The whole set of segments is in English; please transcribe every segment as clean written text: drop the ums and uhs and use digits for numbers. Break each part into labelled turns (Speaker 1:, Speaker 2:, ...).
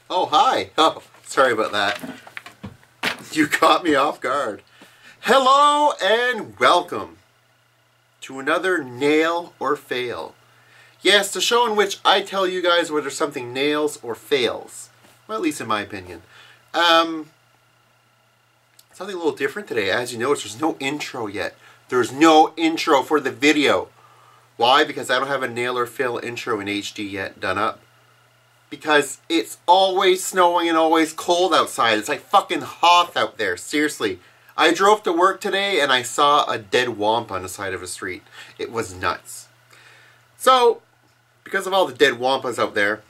Speaker 1: Oh, hi. Oh, sorry about that. You caught me off guard. Hello and welcome to another Nail or Fail. Yes, the show in which I tell you guys whether something nails or fails. Well, at least in my opinion. Something a little different today. As you notice, there's no intro yet. There's no intro for the video. Why? Because I don't have a nail or fail intro in HD yet done up. Because it's always snowing and always cold outside. It's like fucking hot out there. Seriously. I drove to work today and I saw a dead womp on the side of a street. It was nuts. So, because of all the dead wampas out there,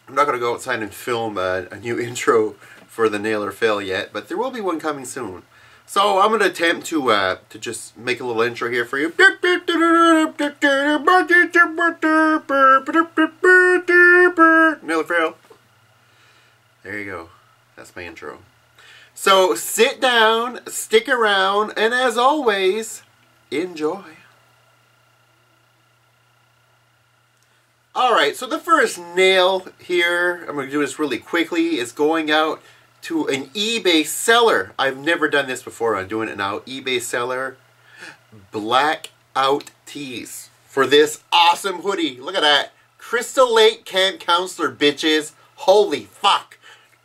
Speaker 1: I'm not going to go outside and film a new intro for the nail or fail yet, but there will be one coming soon. So I'm going to attempt to just make a little intro here for you. Nail or fail. There you go. That's my intro. So sit down, stick around, and as always, enjoy. Alright, so the first nail here, I'm going to do this really quickly, is going out to an eBay seller. I've never done this before, I'm doing it now. eBay seller, blackout tees for this awesome hoodie. Look at that. Crystal Lake Camp Counselor, bitches. Holy fuck.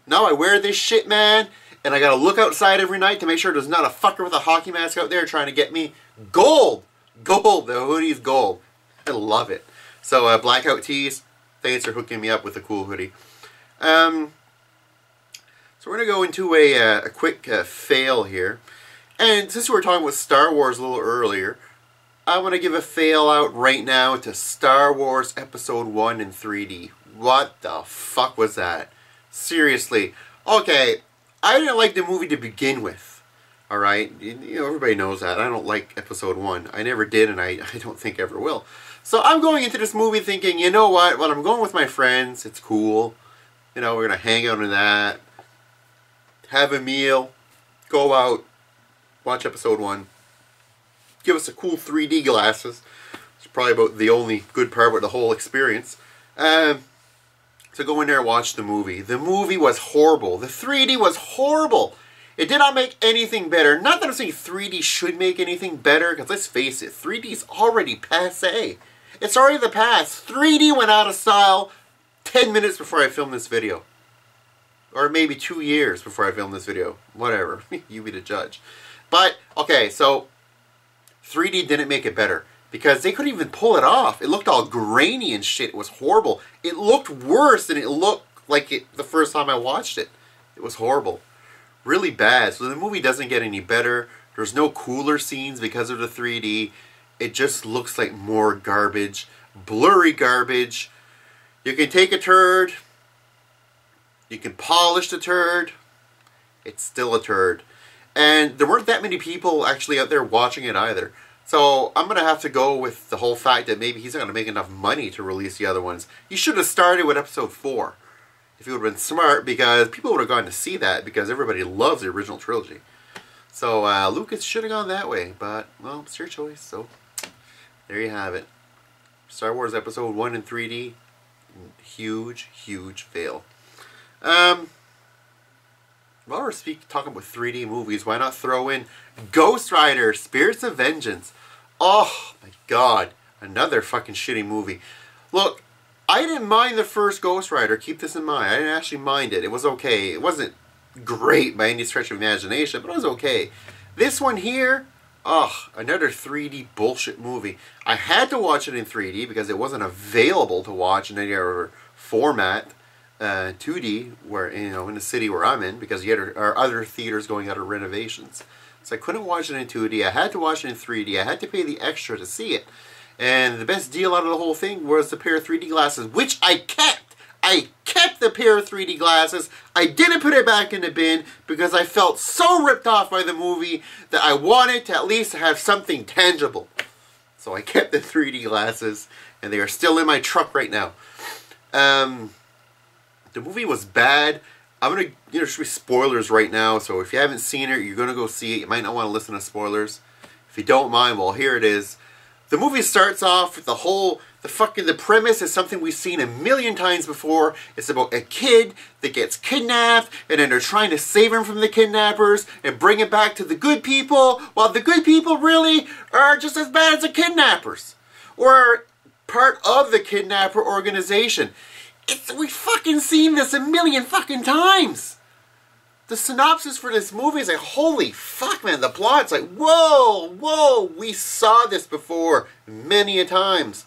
Speaker 1: Now I wear this shit, man, and I gotta look outside every night to make sure there's not a fucker with a hockey mask out there trying to get me. Gold! Gold! The hoodie's gold. I love it. So, blackout tees, thanks for hooking me up with a cool hoodie. So we're going to go into a quick fail here. And since we were talking about Star Wars a little earlier, I want to give a fail out right now to Star Wars Episode 1 in 3D. What the fuck was that? Seriously. Okay, I didn't like the movie to begin with. Alright? You know, everybody knows that. I don't like Episode 1. I never did, and I don't think ever will. So I'm going into this movie thinking, you know what? Well, I'm going with my friends. It's cool. You know, we're going to hang out in that. Have a meal. Go out. Watch Episode 1. Give us a cool 3D glasses. It's probably about the only good part about the whole experience. So go in there and watch the movie. The movie was horrible. The 3D was horrible. It did not make anything better. Not that I'm saying 3D should make anything better, because let's face it, 3D's already passé. It's already the past. 3D went out of style 10 minutes before I filmed this video. Or maybe 2 years before I filmed this video. Whatever. You be the judge. But, okay, so 3D didn't make it better. Because they couldn't even pull it off. It looked all grainy and shit. It was horrible. It looked worse than it looked like it the first time I watched it. It was horrible. Really bad. So the movie doesn't get any better. There's no cooler scenes because of the 3D. It just looks like more garbage. Blurry garbage. You can take a turd. You can polish the turd. It's still a turd. And there weren't that many people actually out there watching it either. So I'm going to have to go with the whole fact that maybe he's not going to make enough money to release the other ones. He should have started with Episode 4. If he would have been smart, because people would have gone to see that because everybody loves the original trilogy. So Lucas should have gone that way, but, well, it's your choice, so there you have it. Star Wars Episode 1 in 3D, huge, huge fail. While we're talking about 3D movies, why not throw in Ghost Rider Spirits of Vengeance? Oh my god, another fucking shitty movie. Look, I didn't mind the first Ghost Rider, keep this in mind. I didn't actually mind it. It was okay. It wasn't great by any stretch of imagination, but it was okay. This one here, another 3D bullshit movie. I had to watch it in 3D because it wasn't available to watch in any other format, 2D, where, you know, in the city where I'm in, because the other theaters going out of renovations. So I couldn't watch it in 2D. I had to watch it in 3D. I had to pay the extra to see it. And the best deal out of the whole thing was the pair of 3D glasses, which I kept. I kept the pair of 3D glasses. I didn't put it back in the bin because I felt so ripped off by the movie that I wanted to at least have something tangible. So I kept the 3D glasses, and they are still in my truck right now. The movie was bad. I'm going to, there's spoilers right now, so if you haven't seen it, you're going to go see it. You might not want to listen to spoilers. If you don't mind, well, here it is. The movie starts off with the premise is something we've seen a million times before. It's about a kid that gets kidnapped, and then they're trying to save him from the kidnappers and bring him back to the good people, while the good people really are just as bad as the kidnappers. Or part of the kidnapper organization. We've fucking seen this a million fucking times. The synopsis for this movie is like, holy fuck, man. The plot's like, whoa, we saw this before many a times.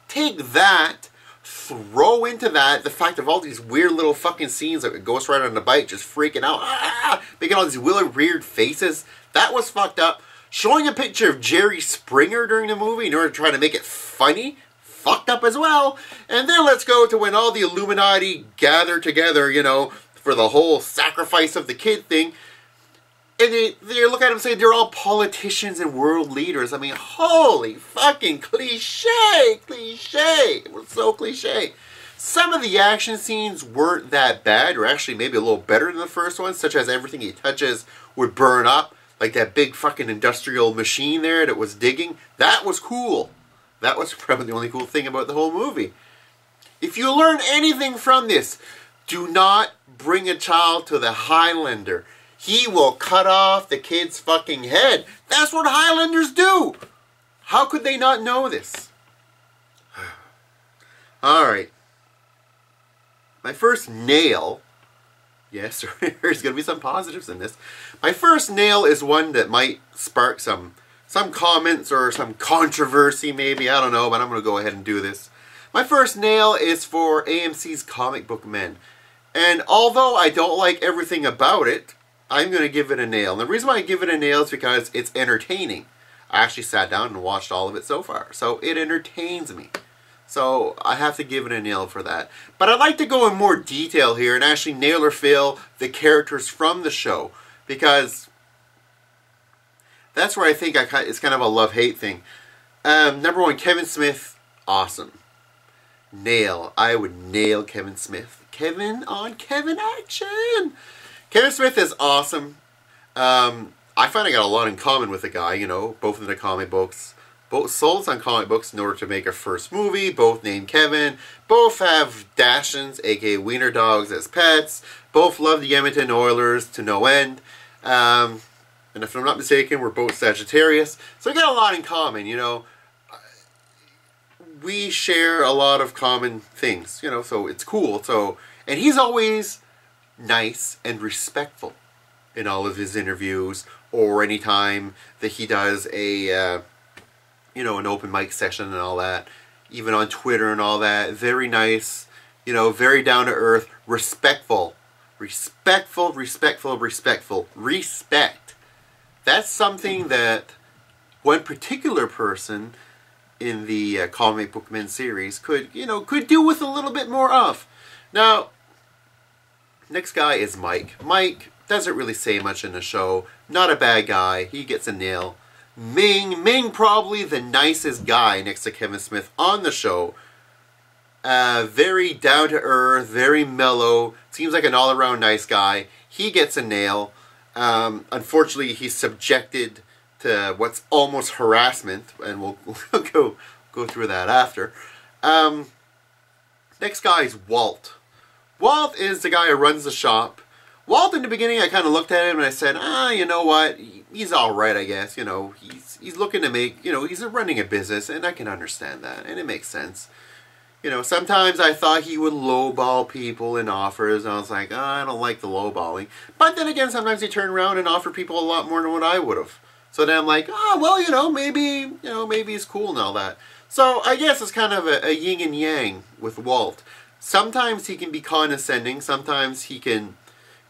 Speaker 1: Take that, throw into that the fact of all these weird little fucking scenes, like Ghost Rider on the bike just freaking out, making all these weird faces. That was fucked up. Showing a picture of Jerry Springer during the movie in order to try to make it funny, fucked up as well. And then let's go to when all the Illuminati gather together, you know, for the whole sacrifice of the kid thing. And they look at him and say they're all politicians and world leaders. I mean, holy fucking cliche. It was so cliche. Some of the action scenes weren't that bad, or actually maybe a little better than the first one, such as everything he touches would burn up. Like that big fucking industrial machine there that was digging. That was cool. That was probably the only cool thing about the whole movie. If you learn anything from this, do not bring a child to the Highlander. He will cut off the kid's fucking head. That's what Highlanders do. How could they not know this? Alright. My first nail. Yes, there's going to be some positives in this. My first nail is one that might spark some comments or some controversy maybe. I don't know, but I'm going to go ahead and do this. My first nail is for AMC's Comic Book Men. And although I don't like everything about it, I'm going to give it a nail. And the reason why I give it a nail is because it's entertaining. I actually sat down and watched all of it so far. So it entertains me. So I have to give it a nail for that. But I'd like to go in more detail here and actually nail or fail the characters from the show. Because that's where I think it's kind of a love-hate thing. Number one, Kevin Smith, awesome. Nail. I would nail Kevin Smith. Kevin on Kevin action. Kevin Smith is awesome. I find I got a lot in common with the guy, you know, both in the comic books. Both sold on comic books in order to make a first movie. Both named Kevin. Both have Dachshunds, aka Wiener Dogs, as pets. Both love the Edmonton Oilers to no end. And if I'm not mistaken, we're both Sagittarius. So we got a lot in common, you know. We share a lot of common things, you know, so it's cool. So, and he's always nice and respectful in all of his interviews, or any time that he does a, you know, an open mic session and all that, even on Twitter and all that. Very nice, you know, very down to earth, respectful. Respect. That's something that one particular person in the Comic Book Men series could do with a little bit more of. Now, next guy is Mike. Mike doesn't really say much in the show. Not a bad guy. He gets a nail. Ming probably the nicest guy next to Kevin Smith on the show. Very down to earth, very mellow. Seems like an all-around nice guy. He gets a nail. Unfortunately, he's subjected to what's almost harassment, and we'll go through that after. Next guy is Walt. Walt is the guy who runs the shop. Walt, in the beginning, I kind of looked at him and I said, you know what, he's alright, I guess. You know, he's looking to make, you know, he's running a business, and I can understand that, and it makes sense. You know, sometimes I thought he would lowball people in offers, and I was like, I don't like the lowballing. But then again, sometimes he turned around and offered people a lot more than what I would have. So then I'm like, well, maybe he's cool and all that. So I guess it's kind of a yin and yang with Walt. Sometimes he can be condescending. Sometimes he can,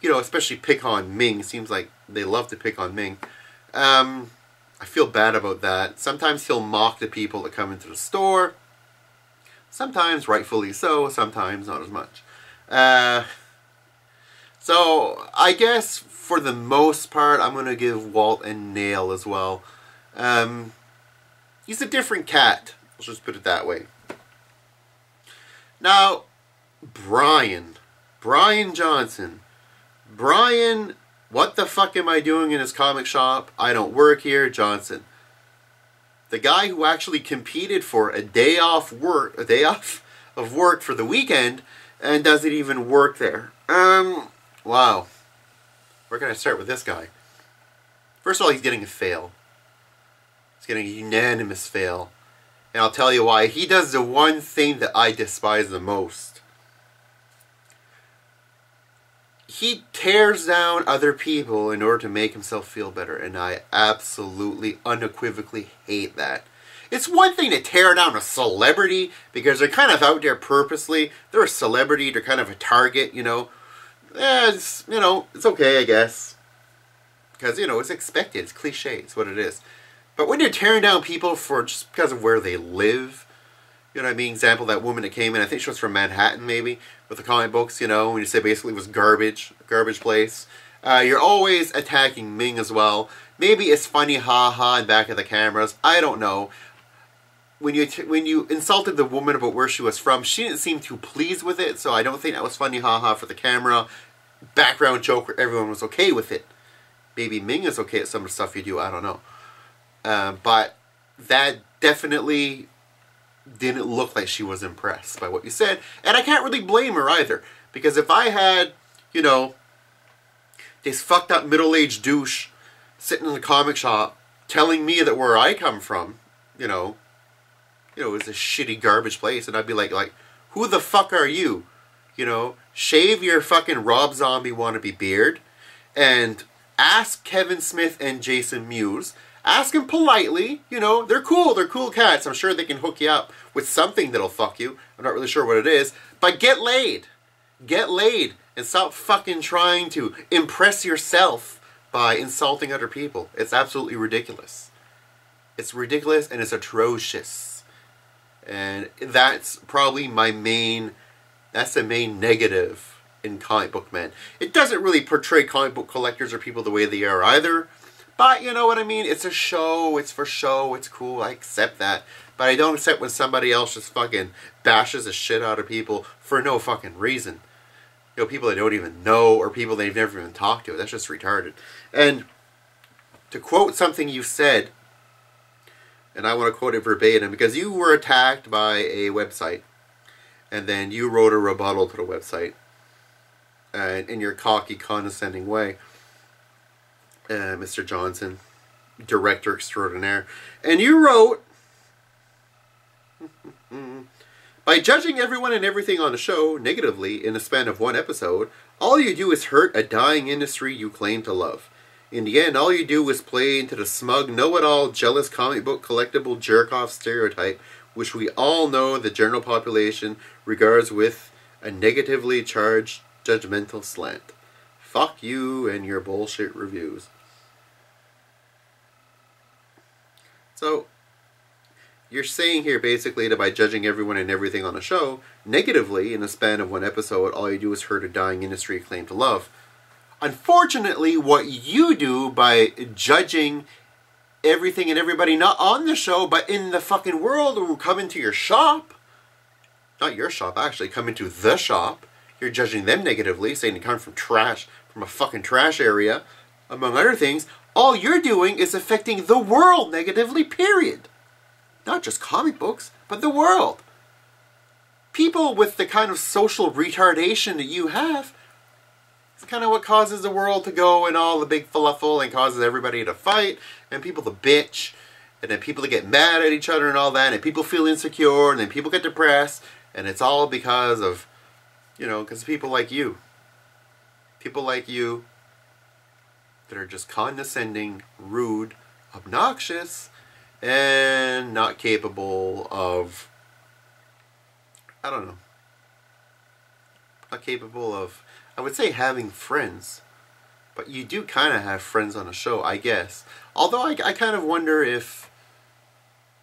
Speaker 1: especially pick on Ming. Seems like they love to pick on Ming. I feel bad about that. Sometimes he'll mock the people that come into the store. Sometimes rightfully so. Sometimes not as much. So I guess for the most part, I'm going to give Walt a nail as well. He's a different cat. Let's just put it that way. Now, Brian Johnson. Brian, what the fuck am I doing in his comic shop? I don't work here. Johnson. The guy who actually competed for a day off of work for the weekend and doesn't even work there. Wow. Where can I start with this guy? First of all, he's getting a fail. He's getting a unanimous fail. And I'll tell you why. He does the one thing that I despise the most. He tears down other people in order to make himself feel better. And I absolutely, unequivocally hate that. It's one thing to tear down a celebrity because they're kind of out there purposely. They're a celebrity. They're kind of a target, you know. It's okay, I guess. Because, it's expected. It's cliche. It's what it is. But when you're tearing down people for just because of where they live, you know what I mean? Example, that woman that came in, I think she was from Manhattan, maybe, with the comic books, when you say basically it was garbage place. You're always attacking Ming as well. Maybe it's funny, ha-ha, in back of the cameras. I don't know. When you insulted the woman about where she was from, she didn't seem too pleased with it, so I don't think that was funny, ha-ha, for the camera. Background joke where everyone was okay with it. Maybe Ming is okay at some of the stuff you do, I don't know. But that definitely didn't look like she was impressed by what you said. And I can't really blame her either. Because if I had, this fucked up middle-aged douche sitting in the comic shop telling me that where I come from, it's a shitty garbage place. And I'd be like, who the fuck are you? Shave your fucking Rob Zombie wannabe beard. And ask Kevin Smith and Jason Mewes. Ask them politely, they're cool cats. I'm sure they can hook you up with something that'll fuck you. I'm not really sure what it is. But get laid. Get laid. And stop fucking trying to impress yourself by insulting other people. It's absolutely ridiculous. It's ridiculous and it's atrocious. And that's probably that's the main negative in comic book man. It doesn't really portray comic book collectors or people the way they are either. But you know what I mean? It's a show. It's for show. It's cool. I accept that. But I don't accept when somebody else just fucking bashes the shit out of people for no fucking reason. People they don't even know or people they've never even talked to. That's just retarded. And to quote something you said, and I want to quote it verbatim, because you were attacked by a website. And then you wrote a rebuttal to the website. In your cocky, condescending way. Mr. Johnson, director extraordinaire. And you wrote, by judging everyone and everything on the show negatively in the span of one episode, all you do is hurt a dying industry you claim to love. In the end, all you do is play into the smug, know-it-all, jealous comic book collectible jerk-off stereotype, which we all know the general population regards with a negatively charged, judgmental slant. Fuck you and your bullshit reviews. So, you're saying here basically that by judging everyone and everything on a show negatively in the span of one episode, all you do is hurt a dying industry you claim to love. Unfortunately, what you do by judging everything and everybody not on the show, but in the fucking world who come into your shop, not your shop actually, come into the shop, you're judging them negatively, saying they come from trash, from a fucking trash area, among other things. All you're doing is affecting the world negatively, period. Not just comic books, but the world. People with the kind of social retardation that you have, it's kind of what causes the world to go in all the big fluffle and causes everybody to fight and people to bitch and then people to get mad at each other and all that and people feel insecure and then people get depressed and it's all because of, because people like you. People like you that are just condescending, rude, obnoxious, and not capable of, not capable of, I would say having friends. But you do kind of have friends on a show, I guess. Although I kind of wonder if,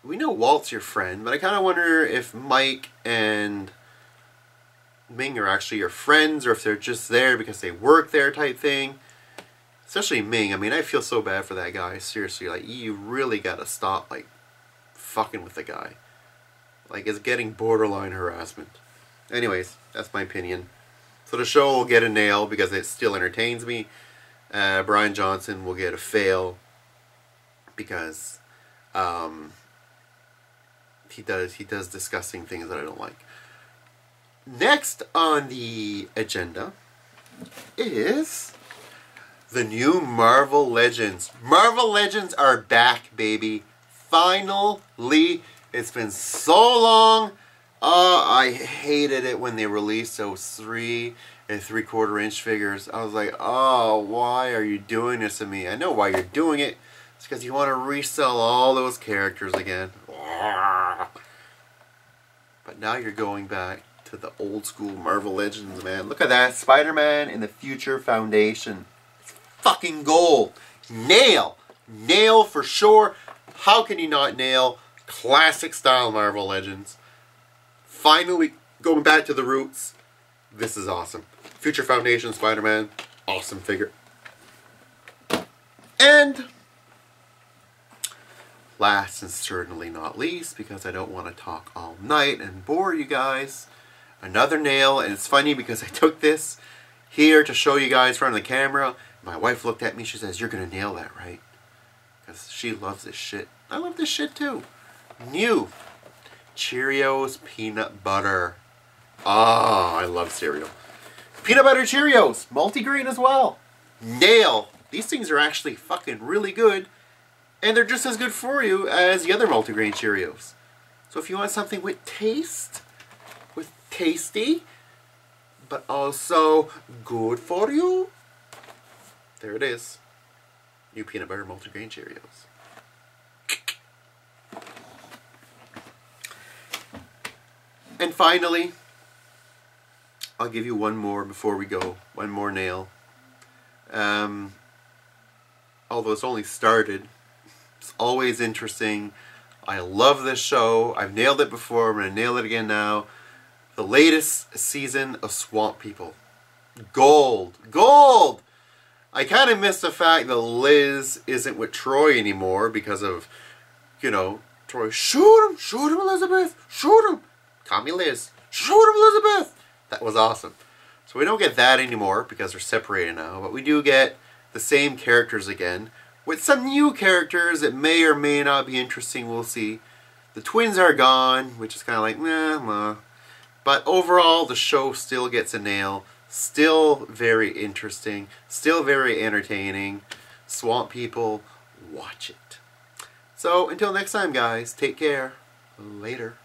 Speaker 1: we know Walt's your friend, but I kind of wonder if Mike and Ming are actually your friends, or if they're just there because they work there type thing. Especially Ming. I mean, I feel so bad for that guy. Seriously, you really gotta stop, fucking with the guy. It's getting borderline harassment. Anyways, that's my opinion. So the show will get a nail because it still entertains me. Brian Johnson will get a fail because he does disgusting things that I don't like. Next on the agenda is the new Marvel Legends. Marvel Legends are back, baby. Finally. It's been so long. I hated it when they released those 3 3/4 inch figures. I was like, oh, why are you doing this to me? I know why you're doing it. It's because you want to resell all those characters again. But now you're going back to the old school Marvel Legends, man. Look at that. Spider-Man in the Future Foundation. It's fucking gold. Nail. Nail for sure. How can you not nail classic style Marvel Legends? Finally going back to the roots. This is awesome. Future Foundation Spider-Man. Awesome figure. And last and certainly not least, because I don't want to talk all night and bore you guys, another nail. And it's funny because I took this here to show you guys in front of the camera. My wife looked at me. She says, "You're going to nail that, right?" Because she loves this shit. I love this shit too. New Cheerios Peanut Butter. Ah, I love cereal. Peanut Butter Cheerios. Multigrain as well. Nail. These things are actually fucking really good. And they're just as good for you as the other multigrain Cheerios. So if you want something with taste, with tasty, but also good for you, there it is. New Peanut Butter Multigrain Cheerios. And finally, I'll give you one more before we go. One more nail. Although it's only started, it's always interesting. I love this show. I've nailed it before. I'm going to nail it again now. The latest season of Swamp People. Gold. Gold! I kind of miss the fact that Liz isn't with Troy anymore because of, you know, Troy, shoot him, Elizabeth, shoot him. Call me Liz, shoot him, Elizabeth. That was awesome. So we don't get that anymore because they're separated now, but we do get the same characters again with some new characters that may or may not be interesting. We'll see. The twins are gone, which is kind of like, meh. But overall, the show still gets a nail. Still very interesting. Still very entertaining. Swamp People, watch it. So, until next time, guys, take care. Later.